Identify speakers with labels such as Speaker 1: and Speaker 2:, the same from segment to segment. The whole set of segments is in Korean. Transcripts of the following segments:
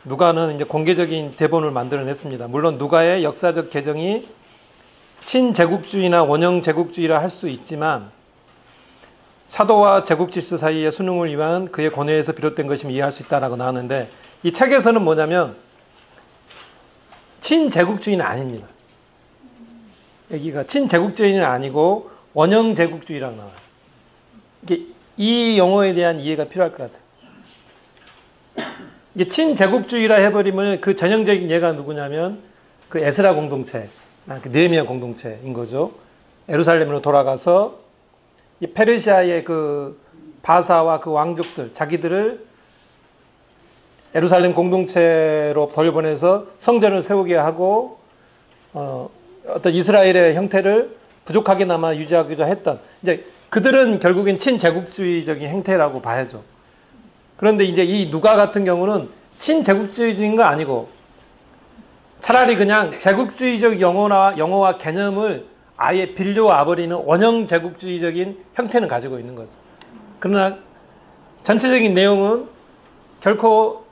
Speaker 1: 누가는 이제 공개적인 대본을 만들어냈습니다. 물론 누가의 역사적 개정이 친제국주의나 원형제국주의라 할 수 있지만 사도와 제국 질서 사이의 순응을 위한 그의 고뇌에서 비롯된 것임을 이해할 수 있다라고 나왔는데 이 책에서는 뭐냐면 친제국주의는 아닙니다. 여기가 친제국주의는 아니고 원형제국주의라고 나와요. 이 용어에 대한 이해가 필요할 것 같아요. 이게 친제국주의라 해버리면 그 전형적인 예가 누구냐면 그 에스라 공동체, 그 느헤미야 공동체인 거죠. 예루살렘으로 돌아가서 이 페르시아의 그 바사와 그 왕족들, 자기들을 예루살렘 공동체로 돌려보내서 성전을 세우게 하고 어떤 이스라엘의 형태를 부족하게나마 유지하고자 했던, 이제 그들은 결국엔 친제국주의적인 행태라고 봐야죠. 그런데 이제 이 누가 같은 경우는 친제국주의적인 거 아니고 차라리 그냥 제국주의적 용어와 개념을 아예 빌려와버리는 원형제국주의적인 형태는 가지고 있는 거죠. 그러나 전체적인 내용은 결코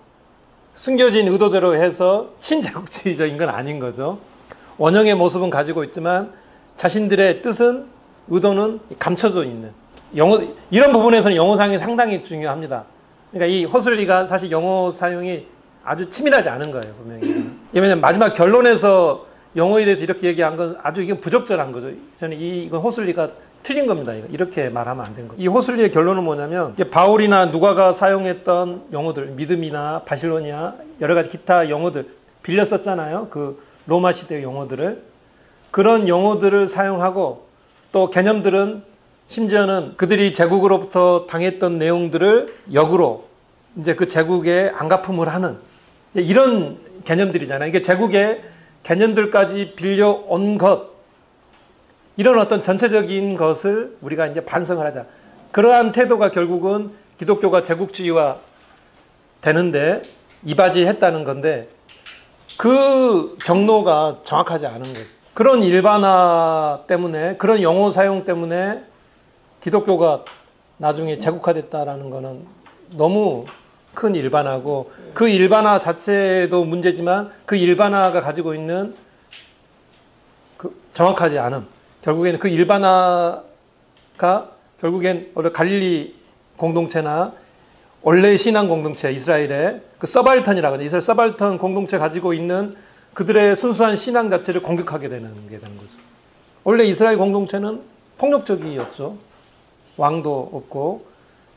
Speaker 1: 숨겨진 의도대로 해서 친제국주의적인 건 아닌 거죠. 원형의 모습은 가지고 있지만 자신들의 뜻은, 의도는 감춰져 있는. 이런 부분에서는 영어상이 상당히 중요합니다. 그러니까 이 호슬리가 사실 영어 사용이 아주 치밀하지 않은 거예요, 분명히. 왜냐하면 마지막 결론에서 영어에 대해서 이렇게 얘기한 건 아주 이건 부적절한 거죠. 저는 이건 호슬리가 틀린 겁니다. 이렇게 말하면 안 된 거죠. 이 호슬리의 결론은 뭐냐면 바울이나 누가가 사용했던 용어들, 믿음이나 바실로니아 여러 가지 기타 용어들 빌려 썼잖아요. 그 로마 시대의 용어들을. 그런 용어들을 사용하고 또 개념들은 심지어는 그들이 제국으로부터 당했던 내용들을 역으로 이제 그 제국에 안갚음을 하는 이런 개념들이잖아요. 이게 제국의 개념들까지 빌려온 것, 이런 어떤 전체적인 것을 우리가 이제 반성을 하자. 그러한 태도가 결국은 기독교가 제국주의화 되는데 이바지했다는 건데 그 경로가 정확하지 않은 거죠. 그런 일반화 때문에, 그런 용어 사용 때문에 기독교가 나중에 제국화됐다라는 거는 너무 큰 일반화고, 그 일반화 자체도 문제지만 그 일반화가 가지고 있는 그 정확하지 않음, 결국에는 그 일반화가 결국엔 원래 갈릴리 공동체나 원래 신앙 공동체, 이스라엘의 그 서발턴이라고 하죠. 이스라엘 서발턴 공동체 가지고 있는 그들의 순수한 신앙 자체를 공격하게 되는 게 되는 거죠. 원래 이스라엘 공동체는 폭력적이었죠. 왕도 없고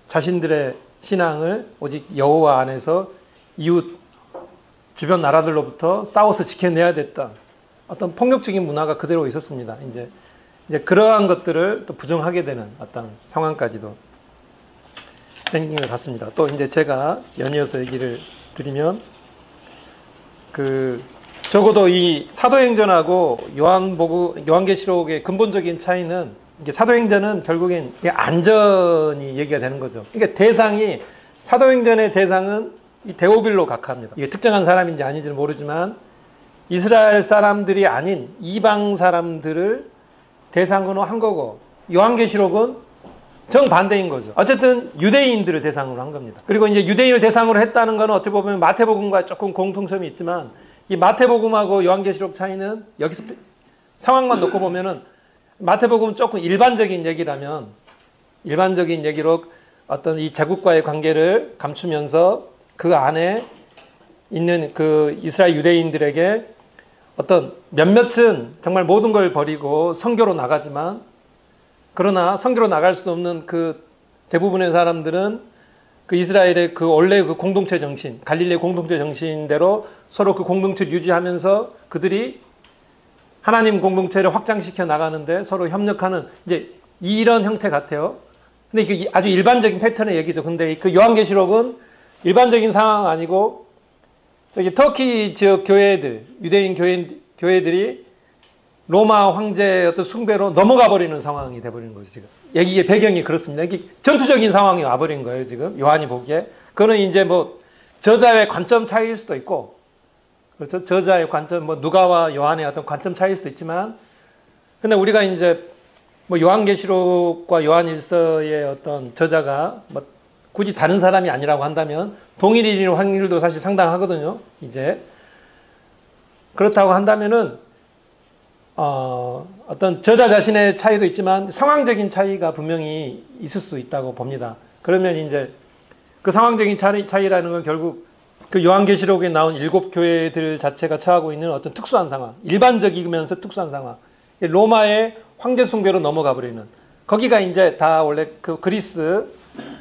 Speaker 1: 자신들의 신앙을 오직 여호와 안에서 이웃 주변 나라들로부터 싸워서 지켜내야 됐던 어떤 폭력적인 문화가 그대로 있었습니다. 이제 그러한 것들을 또 부정하게 되는 어떤 상황까지도 생긴 것 같습니다. 또 이제 제가 연이어서 얘기를 드리면 적어도 이 사도행전하고 요한계시록의 근본적인 차이는, 이게 사도행전은 결국엔 안전이 얘기가 되는 거죠. 그러니까 대상이, 사도행전의 대상은 이 데오빌로 각합니다. 이게 특정한 사람인지 아닌지는 모르지만 이스라엘 사람들이 아닌 이방 사람들을 대상으로 한 거고, 요한계시록은 정반대인 거죠. 어쨌든 유대인들을 대상으로 한 겁니다. 그리고 이제 유대인을 대상으로 했다는 건 어떻게 보면 마태복음과 조금 공통점이 있지만 이 마태복음하고 요한계시록 차이는 여기서 상황만 놓고 보면은 마태복음은 조금 일반적인 얘기라면, 일반적인 얘기로 어떤 이 제국과의 관계를 감추면서 그 안에 있는 그 이스라엘 유대인들에게 어떤 몇몇은 정말 모든 걸 버리고 선교로 나가지만, 그러나 선교로 나갈 수 없는 그 대부분의 사람들은 그 이스라엘의 그 원래 그 공동체 정신, 갈릴리 공동체 정신대로 서로 그 공동체를 유지하면서 그들이 하나님 공동체를 확장시켜 나가는데 서로 협력하는 이제 이런 형태 같아요. 근데 이게 아주 일반적인 패턴의 얘기죠. 근데 그 요한계시록은 일반적인 상황 아니고 저기 터키 지역 교회들, 유대인 교회들이 로마 황제의 어떤 숭배로 넘어가 버리는 상황이 돼버리는 거죠, 지금. 얘기의 배경이 그렇습니다. 이게 전투적인 상황이 와버린 거예요, 지금. 요한이 보기에. 그거는 이제 뭐 저자의 관점 차이일 수도 있고, 그렇죠? 저자의 관점, 뭐 누가와 요한의 어떤 관점 차이일 수도 있지만, 근데 우리가 이제 뭐 요한계시록과 요한일서의 어떤 저자가 뭐 굳이 다른 사람이 아니라고 한다면 동일인일 확률도 사실 상당하거든요. 이제 그렇다고 한다면은 어떤 저자 자신의 차이도 있지만 상황적인 차이가 분명히 있을 수 있다고 봅니다. 그러면 이제 그 상황적인 차이라는 건 결국 그 요한계시록에 나온 7교회들 자체가 처하고 있는 어떤 특수한 상황, 일반적이면서 특수한 상황, 로마의 황제 숭배로 넘어가 버리는, 거기가 이제 다 원래 그 그리스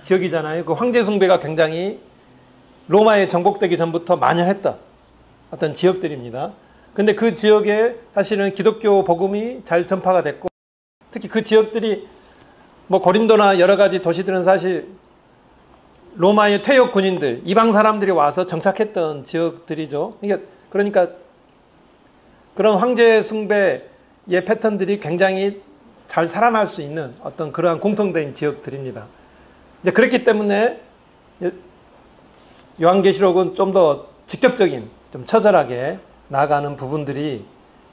Speaker 1: 지역이잖아요. 그 황제 숭배가 굉장히 로마에 정복되기 전부터 만연했던 어떤 지역들입니다. 근데 그 지역에 사실은 기독교 복음이 잘 전파가 됐고, 특히 그 지역들이 뭐 고린도나 여러 가지 도시들은 사실 로마의 퇴역 군인들, 이방 사람들이 와서 정착했던 지역들이죠. 그러니까 그런 황제 숭배의 패턴들이 굉장히 잘 살아날 수 있는 어떤 그러한 공통된 지역들입니다. 이제 그렇기 때문에 요한계시록은 좀 더 직접적인, 좀 처절하게 나아가는 부분들이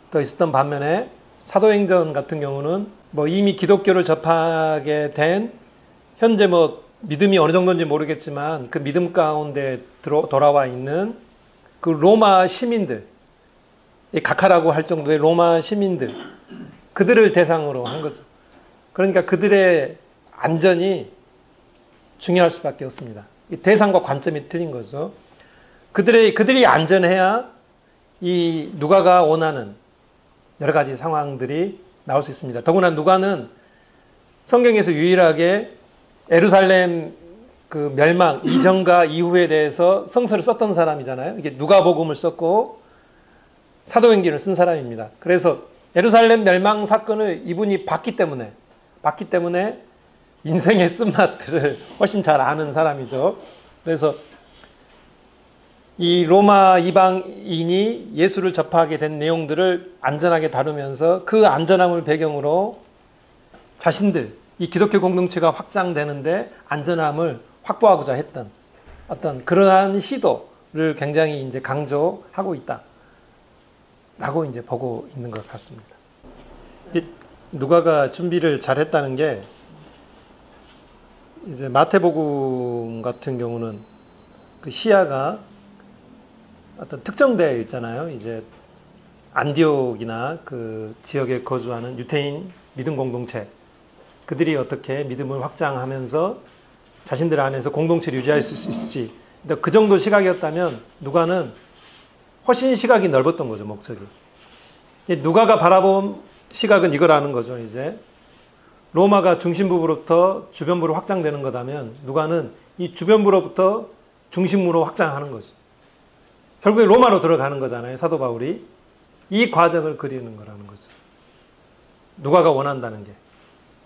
Speaker 1: 더 있었던 반면에 사도행전 같은 경우는 뭐 이미 기독교를 접하게 된 현재 뭐 믿음이 어느 정도인지 모르겠지만 그 믿음 가운데 돌아와 있는 그 로마 시민들, 각하라고 할 정도의 로마 시민들, 그들을 대상으로 한 거죠. 그러니까 그들의 안전이 중요할 수밖에 없습니다. 이 대상과 관점이 틀린 거죠. 그들이 안전해야 이 누가가 원하는 여러 가지 상황들이 나올 수 있습니다. 더구나 누가는 성경에서 유일하게 예루살렘 그 멸망 이전과 이후에 대해서 성서를 썼던 사람이잖아요. 이게 누가복음을 썼고 사도행전을 쓴 사람입니다. 그래서 예루살렘 멸망 사건을 이분이 봤기 때문에 인생의 쓴맛들을 훨씬 잘 아는 사람이죠. 그래서 이 로마 이방인이 예수를 접하게 된 내용들을 안전하게 다루면서 그 안전함을 배경으로 자신들, 이 기독교 공동체가 확장되는데 안전함을 확보하고자 했던 어떤 그러한 시도를 굉장히 이제 강조하고 있다라고 이제 보고 있는 것 같습니다. 누가가 준비를 잘했다는 게 이제 마태복음 같은 경우는 그 시야가 어떤 특정되어 있잖아요. 이제 안디옥이나 그 지역에 거주하는 유대인 믿음 공동체, 그들이 어떻게 믿음을 확장하면서 자신들 안에서 공동체를 유지할 수 있을지, 그 정도 시각이었다면 누가는 훨씬 시각이 넓었던 거죠, 목적이. 누가가 바라본 시각은 이거라는 거죠. 이제 로마가 중심부로부터 주변부로 확장되는 거다면 누가는 이 주변부로부터 중심부로 확장하는 거죠. 결국에 로마로 들어가는 거잖아요, 사도 바울이. 이 과정을 그리는 거라는 거죠. 누가가 원한다는 게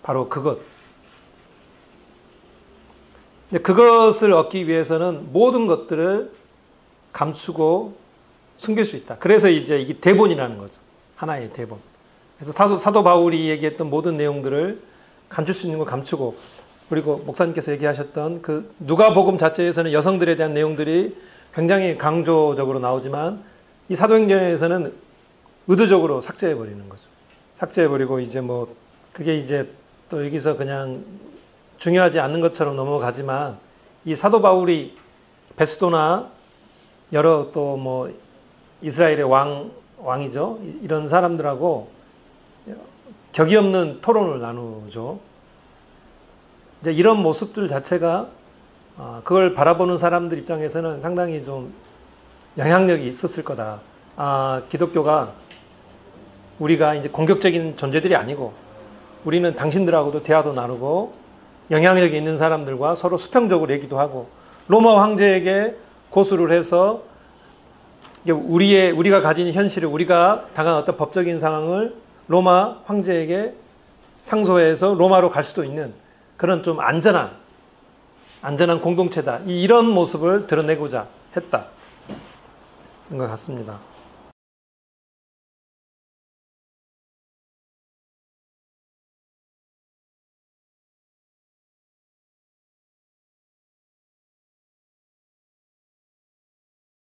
Speaker 1: 바로 그것. 그것을 얻기 위해서는 모든 것들을 감추고 숨길 수 있다. 그래서 이제 이게 대본이라는 거죠. 하나의 대본. 그래서 사도 바울이 얘기했던 모든 내용들을 감출 수 있는 거 감추고, 그리고 목사님께서 얘기하셨던 그 누가복음 자체에서는 여성들에 대한 내용들이 굉장히 강조적으로 나오지만 이 사도행전에서는 의도적으로 삭제해버리는 거죠. 삭제해버리고 이제 뭐 그게 이제 또 여기서 그냥 중요하지 않는 것처럼 넘어가지만 이 사도 바울이 베스도나 여러 또 뭐 이스라엘의 왕이죠. 이런 사람들하고 격이 없는 토론을 나누죠. 이제 이런 모습들 자체가 그걸 바라보는 사람들 입장에서는 상당히 좀 영향력이 있었을 거다. 기독교가 우리가 이제 공격적인 존재들이 아니고 우리는 당신들하고도 대화도 나누고 영향력이 있는 사람들과 서로 수평적으로 얘기도 하고 로마 황제에게 고수를 해서 우리가 가진 현실을, 우리가 당한 어떤 법적인 상황을 로마 황제에게 상소해서 로마로 갈 수도 있는 그런 좀 안전한 공동체다. 이런 모습을 드러내고자 했다는 것 같습니다.